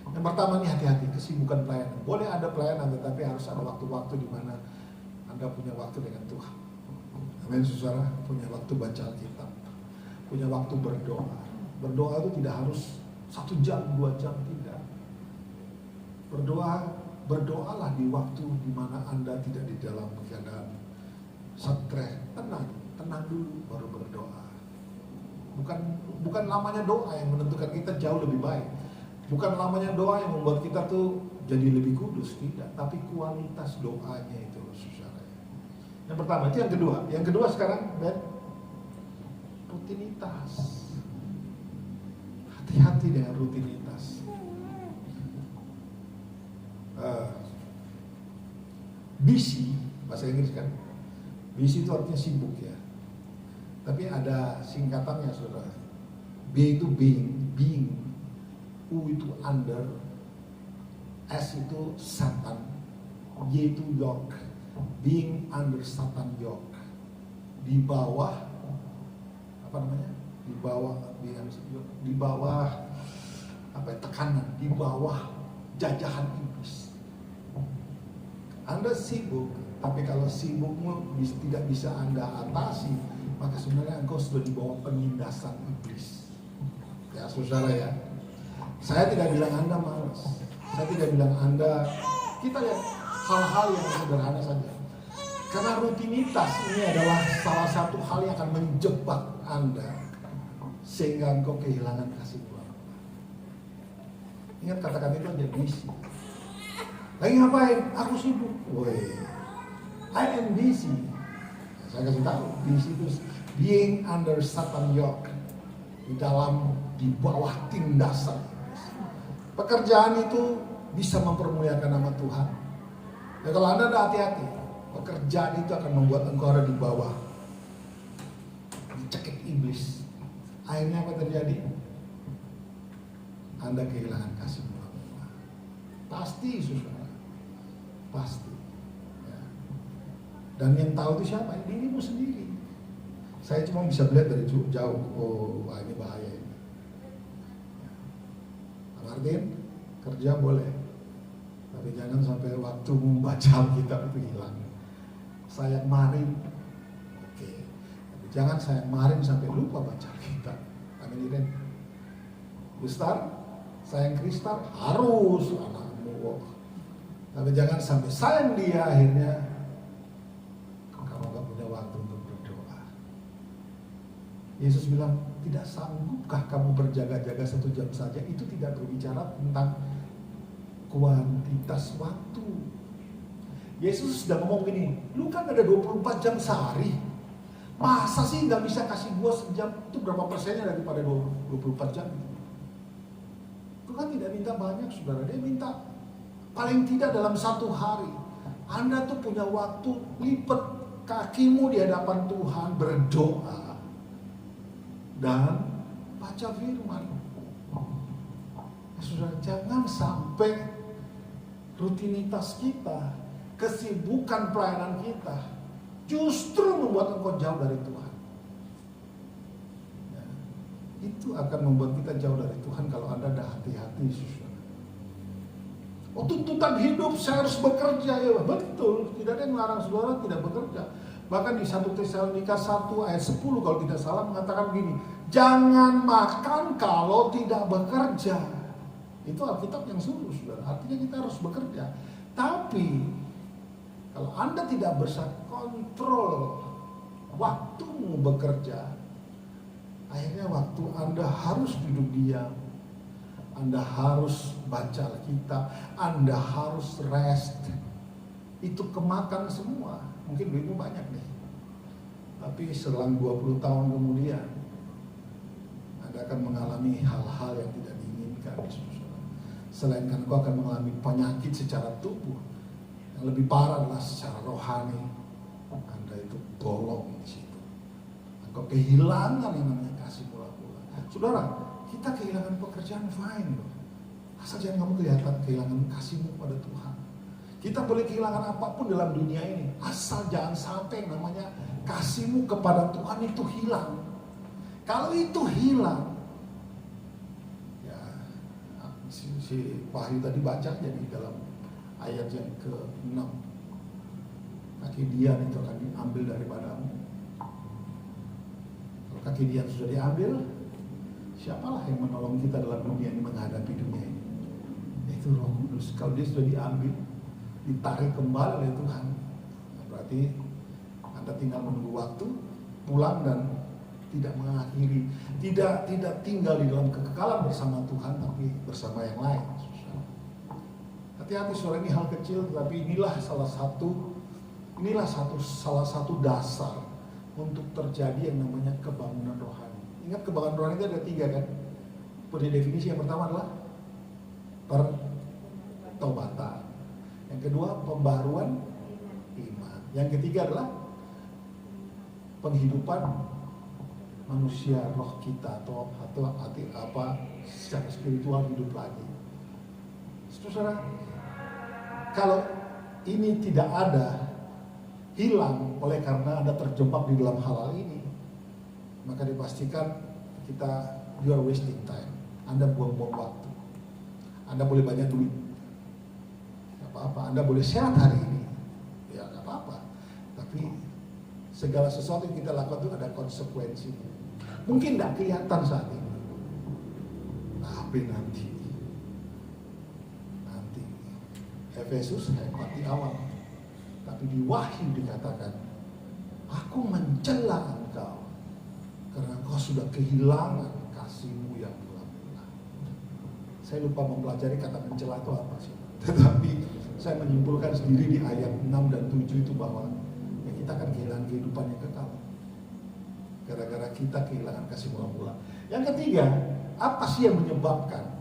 Yang pertama nih, hati-hati kesibukan pelayanan. Boleh ada pelayanan, tetapi harus ada waktu-waktu di mana Anda punya waktu dengan Tuhan. Amin saudara, punya waktu baca Alkitab, punya waktu berdoa. Berdoa itu tidak harus 1 jam, 2 jam, tidak. Berdoalah di waktu di mana Anda tidak di dalam keadaan stres, tenang dulu baru berdoa. Bukan lamanya doa yang menentukan kita jauh lebih baik. Bukan lamanya doa yang membuat kita tuh jadi lebih kudus, tidak. Tapi kualitas doanya itu, saudara. Yang pertama, itu yang kedua. Yang kedua sekarang, rutinitas. Hati-hati dengan rutinitas. Busy, bahasa Inggris kan. Busy itu artinya sibuk ya. Tapi ada singkatannya saudara. B itu being. U itu under, S itu Satan, Y itu yoke, being under Satan yoke, di bawah tekanan, di bawah jajahan iblis. Anda sibuk, tapi kalau sibukmu tidak bisa Anda atasi, maka sebenarnya engkau sudah di bawah penindasan iblis. Ya saudara ya. Saya tidak bilang Anda malas. Saya tidak bilang Anda. Kita lihat hal-hal yang sederhana saja. Karena rutinitas ini adalah salah satu hal yang akan menjebak Anda sehingga engkau kehilangan kasih Tuhan. Ingat kata-kata itu aja, busy. Lagi ngapain? Aku sibuk. Woi, I am busy. Saya kasih tahu, busy itu being under Satan yoke, di bawah tindasan. Pekerjaan itu bisa mempermuliakan nama Tuhan. Ya kalau Anda ada hati-hati, pekerjaan itu akan membuat engkau ada di bawah, dicekik iblis. Akhirnya apa terjadi? Anda kehilangan kasih Tuhan. Pasti, saudara. Pasti. Ya. Dan yang tahu itu siapa? Dirimu sendiri. Saya cuma bisa melihat dari jauh. Oh, ini bahaya ini. Martin, kerja boleh, Tapi jangan sampai waktu membaca Alkitab itu hilang. Saya kemarin, oke. Tapi jangan saya kemarin sampai lupa baca Alkitab. Amin Iren. Gustar, sayang Kristal, harus anakmu. Tapi jangan sampai sayang dia akhirnya kamu gak punya waktu untuk berdoa. Yesus bilang, tidak sanggupkah kamu berjaga-jaga 1 jam saja? Itu tidak berbicara tentang kuantitas waktu. Yesus sudah ngomong gini, lu kan ada 24 jam sehari, masa sih gak bisa kasih gua sejam? Itu berapa persennya daripada 24 jam? Tuhan tidak minta banyak saudara, dia minta paling tidak dalam 1 hari Anda tuh punya waktu lipat kakimu di hadapan Tuhan, berdoa dan baca firman. Saudara, jangan sampai rutinitas kita, kesibukan pelayanan kita justru membuat engkau jauh dari Tuhan. Ya, itu akan membuat kita jauh dari Tuhan kalau Anda ada hati-hati, saudara. Oh, tuntutan hidup saya harus bekerja, ya betul. Tidak ada yang melarang saudara tidak bekerja. Bahkan di 1 Tesalonika 1 ayat 10 kalau tidak salah mengatakan begini, jangan makan kalau tidak bekerja. Itu Alkitab yang suruh, saudara. Artinya kita harus bekerja. Tapi kalau Anda tidak bisa kontrol waktumu bekerja, akhirnya waktu Anda harus duduk diam, Anda harus baca Alkitab, Anda harus rest. Itu kemakan semua. Mungkin duitmu banyak nih, tapi selang 20 tahun kemudian Anda akan mengalami hal-hal yang tidak diinginkan. Selain kan kau akan mengalami penyakit secara tubuh, yang lebih parah adalah secara rohani. Anda itu bolong di situ. Engkau kehilangan yang namanya kasih mula-mula. Saudara, kita kehilangan pekerjaan fine loh. Asal jangan kamu kehilangan kasihmu pada Tuhan. Kita boleh kehilangan apapun dalam dunia ini, asal jangan sampai namanya kasihmu kepada Tuhan itu hilang. Kalau itu hilang, ya si Wahyu tadi baca jadi dalam ayat yang ke-6, kaki dian itu akan diambil daripadamu. Kalau kaki dian sudah diambil, siapalah yang menolong kita dalam dunia ini menghadapi dunia ini? Itu Roh Kudus. Kalau dia sudah diambil, ditarik kembali oleh Tuhan, berarti Anda tinggal menunggu waktu, pulang dan tidak mengakhiri, tidak tinggal di dalam kekekalan bersama Tuhan, tapi bersama yang lain. Hati-hati saudara, ini hal kecil, tapi inilah salah satu dasar untuk terjadi yang namanya kebangunan rohani. Ingat, kebangunan rohani itu ada 3 kan? Punya definisi. Yang pertama adalah pertobatan, yang kedua pembaruan iman, yang ketiga adalah penghidupan manusia roh kita atau hati secara spiritual hidup lagi. Saudara, kalau ini tidak ada, hilang oleh karena Anda terjebak di dalam hal ini, maka dipastikan you are wasting time. Anda buang-buang waktu. Anda boleh banyak duit, gak apa-apa. Anda boleh sehat hari ini, ya gak apa-apa. Tapi segala sesuatu yang kita lakukan itu ada konsekuensi. Mungkin gak kelihatan saat ini, tapi nanti Efesus hebat di awal, tapi di Wahyu dikatakan, aku mencela engkau karena engkau sudah kehilangan kasihmu yang mula-mula. Saya lupa mempelajari kata mencela itu apa sih, tetapi saya menyimpulkan sendiri di ayat 6 dan 7 itu bahwa ya kita akan kehilangan kehidupan yang kekal gara-gara kita kehilangan kasih mula-mula. Yang ketiga, apa sih yang menyebabkan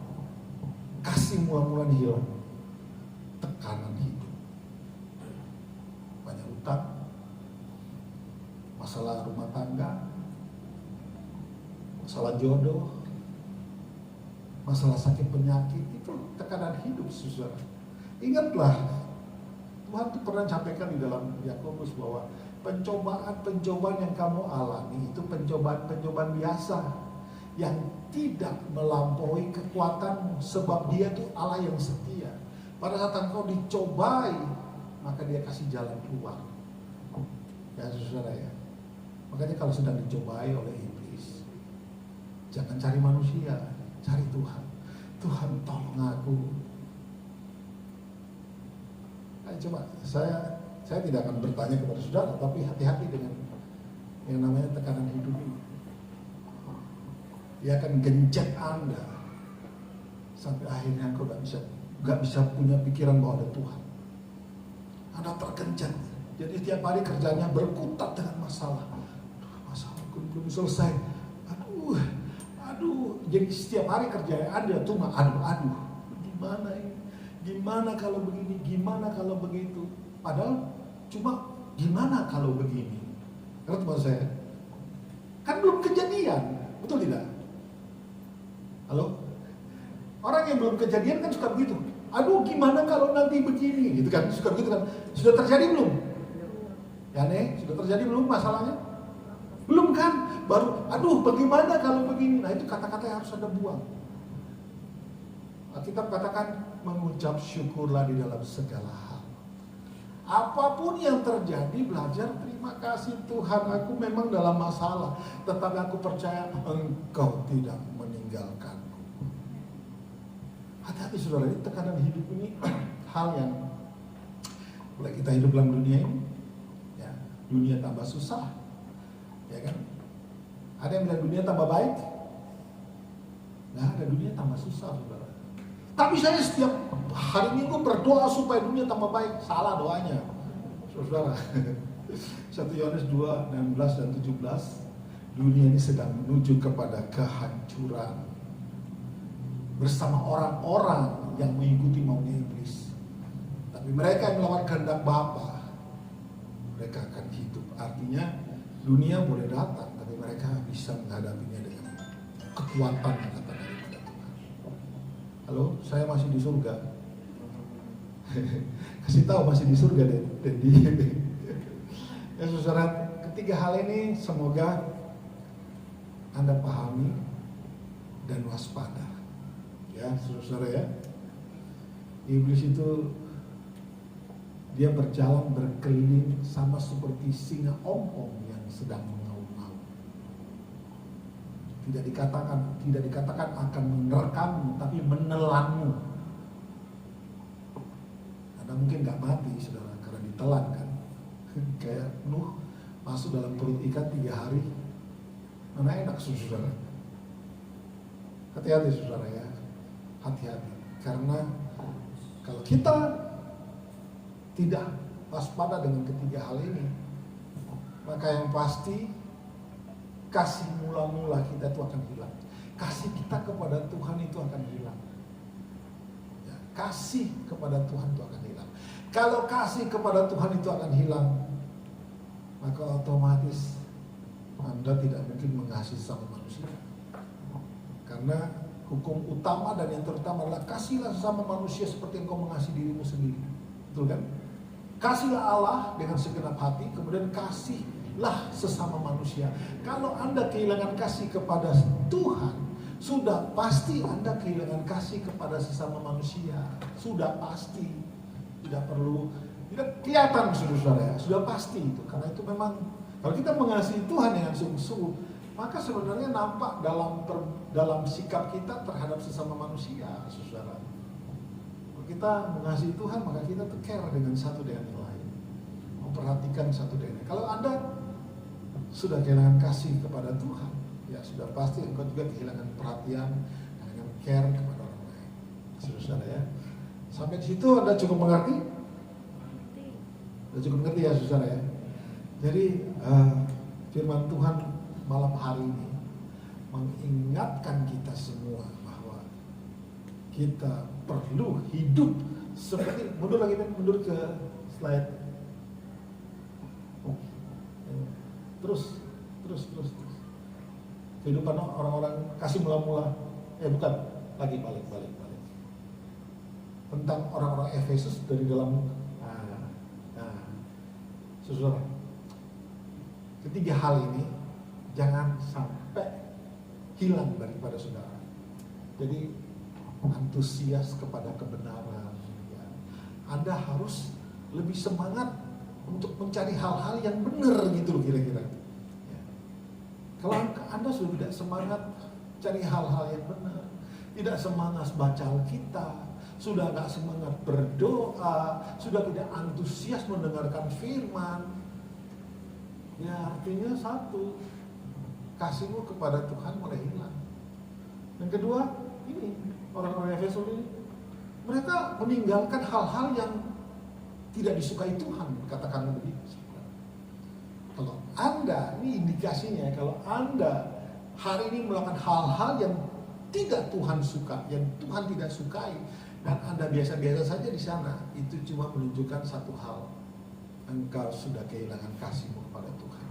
kasih mula-mula hilang? Tekanan hidup, banyak utang, masalah rumah tangga, masalah jodoh, masalah sakit penyakit, itu tekanan hidup, saudara. Ingatlah, Tuhan tuh pernah sampaikan di dalam Yakobus bahwa pencobaan-pencobaan yang kamu alami itu pencobaan-pencobaan biasa yang tidak melampaui kekuatanmu, sebab Dia tuh Allah yang setia. Pada saat engkau dicobai, maka dia kasih jalan keluar. Ya saudara ya. Makanya kalau sedang dicobai oleh iblis, jangan cari manusia, cari Tuhan. Tuhan tolong aku. Ayo coba, saya tidak akan bertanya kepada saudara, tapi hati-hati dengan yang namanya tekanan hidup ini. Dia akan gencet Anda sampai akhirnya engkau gak bisa punya pikiran bahwa ada Tuhan. Anda tergencet. Jadi setiap hari kerjanya berkutat dengan masalah. Masalahku belum selesai. Aduh. Jadi setiap hari kerjanya ada cuma aduh. Gimana ini? Gimana kalau begini? Gimana kalau begitu? Padahal cuma gimana kalau begini? Ngerti maksud saya? Kan belum kejadian, betul tidak? Halo? Orang yang belum kejadian kan suka begitu. Aduh, gimana kalau nanti begini? Gitu kan, suka begitu kan. Sudah terjadi belum? Ya nih, sudah terjadi belum masalahnya? Belum kan? Baru, aduh bagaimana kalau begini? Nah itu kata-kata yang harus Anda buang. Kita katakan mengucap syukurlah di dalam segala hal. Apapun yang terjadi, belajar terima kasih Tuhan, aku memang dalam masalah, tetapi aku percaya Engkau tidak meninggalkanku. Hati-hati saudara, ini tekanan hidup ini hal yang boleh kita hidup dalam dunia ini, ya, dunia tambah susah, ya kan? Ada yang bilang dunia tambah baik? Nah, ada dunia tambah susah saudara. Tapi saya setiap hari Minggu berdoa supaya dunia tambah baik. Salah doanya, saudara. 1 Yohanes 2, 16 dan 17. Dunia ini sedang menuju kepada kehancuran bersama orang-orang yang mengikuti maunya iblis. Tapi mereka yang melawan kehendak Bapa, mereka akan hidup. Artinya dunia boleh datang, tapi mereka bisa menghadapinya dengan kekuatan yang kata daripada Tuhan. Halo, saya masih di surga. Kasih tahu masih di surga deh. Ya saudara, ketiga hal ini semoga Anda pahami dan waspada. Ya, saudara ya. Iblis itu dia berjalan berkeliling sama seperti singa ompong yang sedang mengaum-ngaum. Tidak dikatakan akan menerkammu, tapi menelanmu. Anda mungkin gak mati saudara karena ditelan kan. Kayak Nuh masuk dalam perut ikan 3 hari. Mana enak saudara. Hati-hati saudara ya. Hati-hati. Karena kalau kita tidak waspada dengan ketiga hal ini, maka yang pasti kasih mula-mula kita itu akan hilang. Kasih kita kepada Tuhan itu akan hilang. Ya, kasih kepada Tuhan itu akan hilang. Kalau kasih kepada Tuhan itu akan hilang, maka otomatis Anda tidak mungkin mengasihi sama manusia. Karena hukum utama dan yang terutama adalah kasihlah sesama manusia seperti engkau mengasihi dirimu sendiri. Betul kan? Kasihlah Allah dengan segenap hati, kemudian kasihlah sesama manusia. Kalau Anda kehilangan kasih kepada Tuhan, sudah pasti Anda kehilangan kasih kepada sesama manusia. Sudah pasti. Tidak perlu, tidak kelihatan saudara ya. Sudah pasti itu. Karena itu memang, kalau kita mengasihi Tuhan dengan sungguh-sungguh, maka sebenarnya nampak dalam sikap kita terhadap sesama manusia, saudara. Kalau kita mengasihi Tuhan, maka kita tuh care dengan satu dengan yang lain, memperhatikan satu dengan yang lain. Kalau Anda sudah kehilangan kasih kepada Tuhan, ya sudah pasti engkau juga kehilangan perhatian dan care kepada orang lain, saudara ya. Sampai di situ Anda cukup mengerti? Anda cukup mengerti ya, saudara ya. Jadi firman Tuhan malam hari ini mengingatkan kita semua bahwa kita perlu hidup seperti, mundur ke slide. Terus. Kehidupan orang-orang kasih mula-mula. Bukan, lagi balik. Tentang orang-orang Efesus dari dalam. Saudara, ketiga hal ini jangan sampai hilang daripada saudara. Jadi antusias kepada kebenaran, ya, Anda harus lebih semangat untuk mencari hal-hal yang benar gitu loh kira-kira. Ya. Kalau Anda sudah tidak semangat cari hal-hal yang benar, tidak semangat baca Alkitab, sudah nggak semangat berdoa, sudah tidak antusias mendengarkan firman, ya artinya satu, kasihmu kepada Tuhan mulai hilang. Yang kedua, ini orang-orang Efesus ini, mereka meninggalkan hal-hal yang tidak disukai Tuhan, katakan begitu. Kalau Anda, ini indikasinya, kalau Anda hari ini melakukan hal-hal yang tidak Tuhan suka, yang Tuhan tidak sukai, dan Anda biasa-biasa saja di sana, itu cuma menunjukkan satu hal, engkau sudah kehilangan kasihmu kepada Tuhan.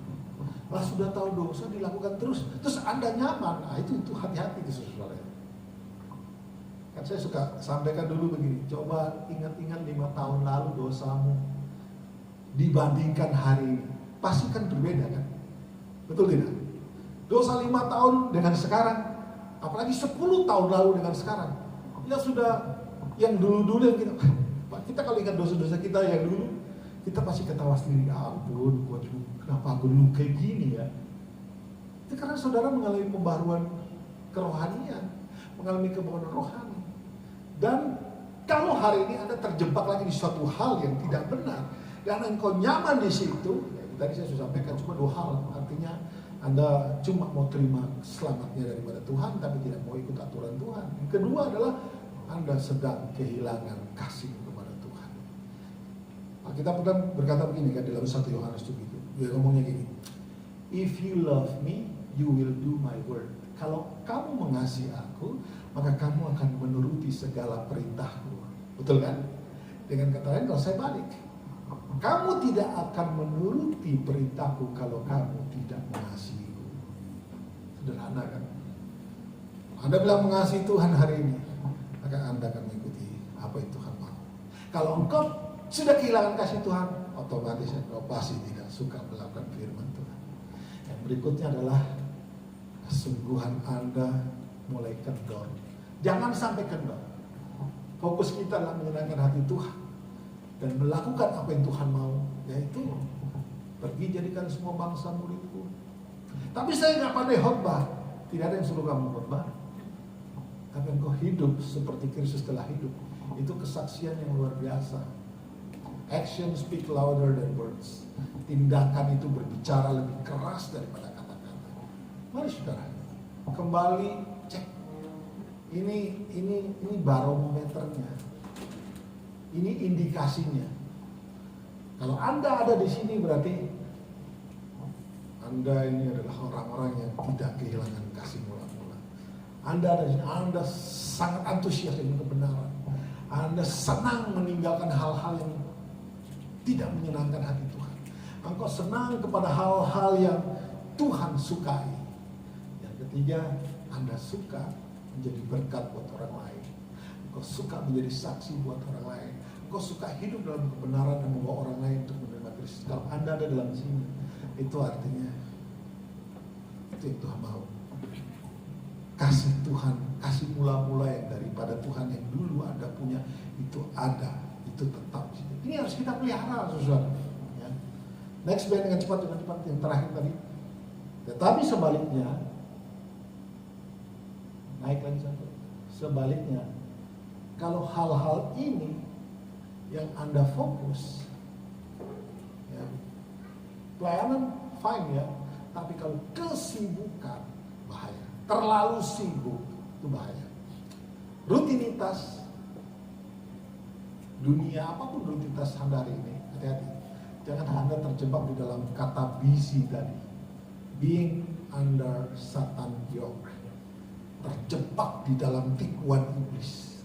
Lah sudah tahu dosa dilakukan terus Anda nyaman, itu hati-hati itu saudara. Kan saya suka sampaikan dulu begini, coba ingat-ingat 5 tahun lalu dosamu dibandingkan hari ini, pasti kan berbeda kan? Betul tidak? Dosa 5 tahun dengan sekarang, apalagi 10 tahun lalu dengan sekarang, ya sudah, yang dulu-dulu yang kita kalau ingat dosa-dosa kita yang dulu, kita pasti ketawa sendiri, ampun, kenapa aku dulu kayak gini ya? Itu karena saudara mengalami pembaruan kerohanian, mengalami kebaikan rohani. Dan kalau hari ini Anda terjebak lagi di suatu hal yang tidak benar, dan engkau nyaman di situ, ya, tadi saya sudah sampaikan cuma 2 hal, artinya Anda cuma mau terima selamatnya daripada Tuhan, tapi tidak mau ikut aturan Tuhan. Yang kedua adalah Anda sedang kehilangan kasih kepada Tuhan. Kita pernah berkata begini kan dalam 1 Yohanes itu gitu. Dia ngomongnya gini, if you love me, you will do my word. Kalau kamu mengasihi aku, maka kamu akan menuruti segala perintahku. Betul kan? Dengan kata lain, kalau saya balik, kamu tidak akan menuruti perintahku kalau kamu tidak mengasihiku. Sederhana kan? Anda bilang mengasihi Tuhan hari ini, maka Anda akan mengikuti apa yang Tuhan mau. Kalau engkau sudah kehilangan kasih Tuhan, otomatis engkau pasti tidak suka melakukan firman Tuhan. Yang berikutnya adalah kesungguhan Anda mulai kendor. Jangan sampai kendor. Fokus kita adalah menyenangkan hati Tuhan dan melakukan apa yang Tuhan mau, yaitu pergi jadikan semua bangsa muridku. Tapi saya nggak pandai khotbah. Tidak ada yang suruh kamu khotbah. Tapi engkau hidup seperti Kristus telah hidup. Itu kesaksian yang luar biasa. Action speak louder than words. Tindakan itu berbicara lebih keras daripada kata-kata. Mari saudara, kembali cek. Ini barometernya. Ini indikasinya. Kalau Anda ada di sini berarti Anda ini adalah orang-orang yang tidak kehilangan kasih mula-mula. Anda ada di sini, Anda sangat antusias dengan kebenaran. Anda senang meninggalkan hal-hal yang tidak menyenangkan hati Tuhan. Engkau senang kepada hal-hal yang Tuhan sukai. Yang ketiga, Anda suka menjadi berkat buat orang lain. Engkau suka menjadi saksi buat orang lain. Engkau suka hidup dalam kebenaran dan membawa orang lain untuk menerima Kristus. Kalau Anda ada dalam sini, itu artinya itu yang Tuhan mau. Kasih Tuhan, kasih mula-mula yang daripada Tuhan yang dulu Anda punya, itu ada, itu tetap. Ini harus kita pelihara, saudara. Ya. Next band dengan cepat yang terakhir tadi. Tetapi sebaliknya, naik lagi satu. Sebaliknya, kalau hal-hal ini yang Anda fokus, ya, pelayanan fine ya, tapi kalau kesibukan bahaya. Terlalu sibuk itu bahaya. Rutinitas dunia apapun rutinitas Anda hari ini, hati-hati. Jangan Anda terjebak di dalam kata busy tadi. Being under Satan yoke. Terjebak di dalam tipuan iblis.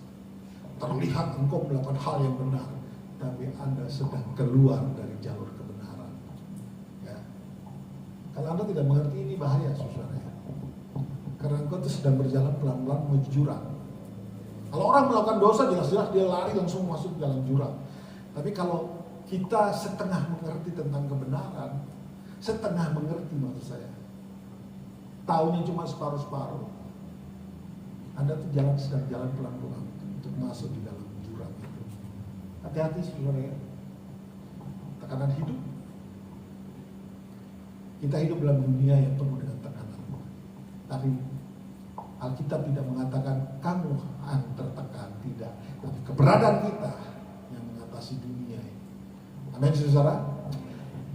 Terlihat engkau melakukan hal yang benar, tapi Anda sedang keluar dari jalur kebenaran. Ya. Kalau Anda tidak mengerti ini bahaya, saudara. Karena engkau itu sedang berjalan pelan-pelan menuju jurang. Kalau orang melakukan dosa, jelas-jelas dia lari langsung masuk ke dalam jurang. Tapi kalau kita setengah mengerti tentang kebenaran, setengah mengerti maksud saya, taunya cuma separuh-separuh, Anda tuh sedang jalan pelan-pelan untuk masuk di dalam jurang itu. Hati-hati saudara ya. Tekanan hidup. Kita hidup dalam dunia yang penuh dengan tekanan. Tapi Alkitab tidak mengatakan kamu akan tertekan, tidak. Tapi keberadaan kita yang mengatasi dunia ini. Amin saudara.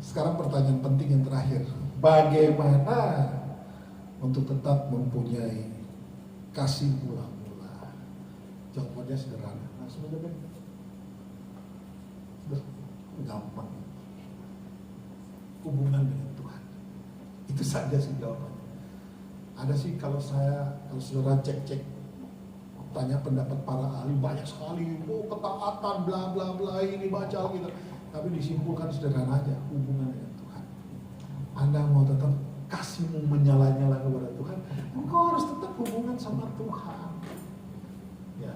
Sekarang pertanyaan penting yang terakhir. Bagaimana untuk tetap mempunyai kasih mula-mula? Jawabannya sederhana. Langsung aja Ben. Gampang. Hubungan dengan Tuhan. Itu saja sih jawabannya. Ada sih kalau saudara cek tanya pendapat para ahli banyak sekali, ketaatan bla bla bla ini baca gitu. Tapi disimpulkan sederhana aja, hubungan dengan Tuhan. Anda mau tetap kasihmu menyala-nyala kepada Tuhan, engkau harus tetap hubungan sama Tuhan. Ya.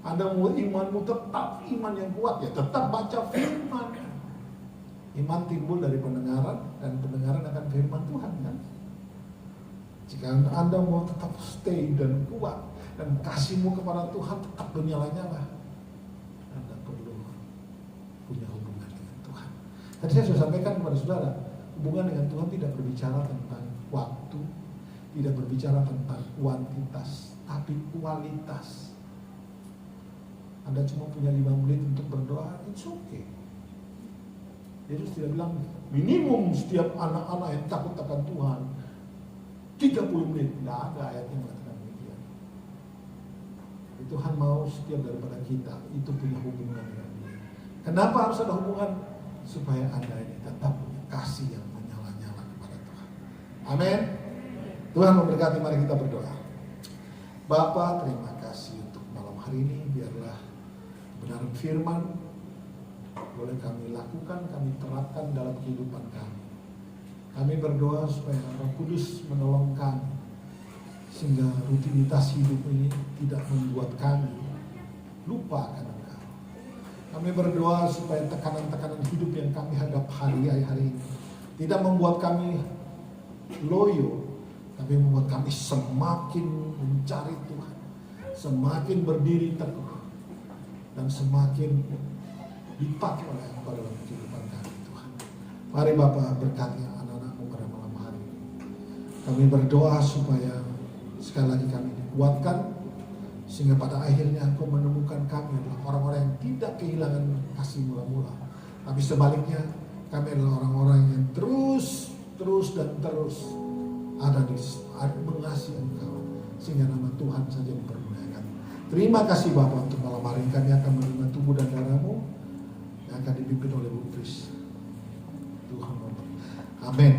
Anda mau imanmu tetap iman yang kuat, ya tetap baca firman. Iman timbul dari pendengaran, dan pendengaran akan firman Tuhan kan. Jika Anda mau tetap stay dan kuat dan kasihmu kepada Tuhan tetap menyala-nyala, Anda perlu punya hubungan dengan Tuhan. Tadi saya sudah sampaikan kepada saudara, hubungan dengan Tuhan tidak berbicara tentang waktu, tidak berbicara tentang kuantitas, tapi kualitas. Anda cuma punya 5 menit untuk berdoa, it's okay. Yesus tidak bilang minimum setiap anak-anak yang takut akan Tuhan 30 menit, tidak ada ayat yang mengatakan demikian. Tuhan mau setiap daripada kita itu punya hubungan dengan Dia. Kenapa harus ada hubungan? Supaya Anda ini tetap punya kasih yang menyala-nyala kepada Tuhan. Amin. Tuhan memberkati, mari kita berdoa. Bapa, terima kasih untuk malam hari ini. Biarlah kebenaran firman boleh kami lakukan, kami terapkan dalam kehidupan kami. Kami berdoa supaya Roh Kudus menolong kami, sehingga rutinitas hidup ini tidak membuat kami lupa akan Engkau. Kami berdoa supaya tekanan-tekanan hidup yang kami hadap hari ini tidak membuat kami loyo, tapi membuat kami semakin mencari Tuhan, semakin berdiri teguh, dan semakin dipakai oleh Engkau dalam kehidupan kami Tuhan. Mari Bapa berkati anak-anakmu pada malam hari ini. Kami berdoa supaya sekali lagi kami dikuatkan, sehingga pada akhirnya Engkau menemukan kami adalah orang-orang yang tidak kehilangan kasih mula-mula, tapi sebaliknya kami adalah orang-orang yang terus ada mengasihi Engkau, sehingga nama Tuhan saja dipermuliakan. Terima kasih Bapa untuk malam hari ini. Kami akan menerima tubuh dan darah-Mu yang akan dipimpin oleh Bu Kris. Tuhan memberkati. Amin.